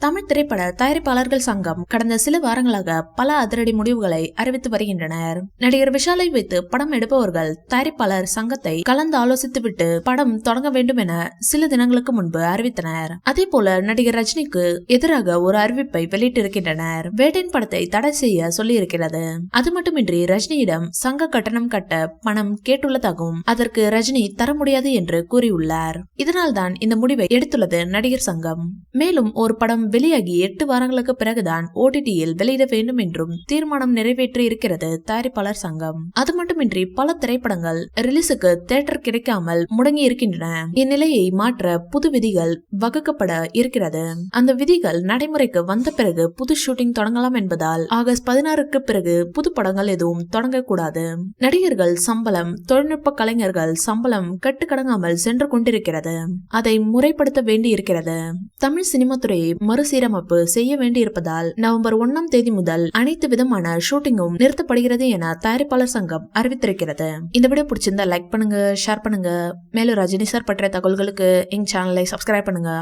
தமிழ் திரைப்பட தயாரிப்பாளர்கள் சங்கம் கடந்த சில வாரங்களாக பல அதிரடி முடிவுகளை அறிவித்து வருகின்றனர். நடிகர் விஷாலை வைத்து படம் எடுப்பவர்கள் தயாரிப்பாளர் சங்கத்தை கலந்து ஆலோசித்துவிட்டு படம் தொடங்க வேண்டும் என சில தினங்களுக்கு முன்பு அறிவித்தனர். அதே போல நடிகர் ரஜினிக்கு எதிராக ஒரு அறிவிப்பை வெளியிட்டிருக்கின்றனர். வேட்டையின் படத்தை தடை செய்ய சொல்லியிருக்கிறது. அது மட்டுமின்றி ரஜினியிடம் சங்க கட்டணம் கட்ட பணம் கேட்டுள்ளதாகவும் அதற்கு ரஜினி தர முடியாது என்று கூறியுள்ளார். இதனால் தான் இந்த முடிவை எடுத்துள்ளது நடிகர் சங்கம். மேலும் ஒரு படம் வெளியாகி 8 வாரங்களுக்கு பிறகுதான் OTT-யில் வெளியிட வேண்டும் என்றும் தீர்மானம் நிறைவேற்றி இருக்கிறது தயாரிப்பாளர் சங்கம். அது மட்டுமின்றி பல திரைப்படங்கள் ரிலீஸுக்கு தியேட்டர் கிடைக்காமல் முடங்கி இருக்கின்றன. இந்நிலையை மாற்ற புது விதிகள் வகுக்கப்பட இருக்கிறது. அந்த விதிகள் நடைமுறைக்கு வந்த பிறகு புது ஷூட்டிங் தொடங்கலாம் என்பதால் ஆகஸ்ட் 16க்கு பிறகு புது படங்கள் எதுவும் தொடங்கக்கூடாது. நடிகர்கள் சம்பளம், தொழில்நுட்ப கலைஞர்கள் சம்பளம் கட்டுக்கடங்காமல் சென்று கொண்டிருக்கிறது. அதை முறைப்படுத்த வேண்டி இருக்கிறது. தமிழ் சினிமா துறையை மறுசீரமைப்பு செய்ய வேண்டியிருப்பதால் நவம்பர் 1ஆம் தேதி முதல் அனைத்து விதமான ஷூட்டிங்கும் நிறுத்தப்படுகிறது என தயாரிப்பாளர் சங்கம் அறிவித்திருக்கிறது. இந்த வீடியோ பிடிச்சிருந்தா லைக் பண்ணுங்க, ஷேர் பண்ணுங்க. மேலும் ரஜினி சார் பற்றிய தகவல்களுக்கு எங்க சேனலை சப்ஸ்கிரைப் பண்ணுங்க.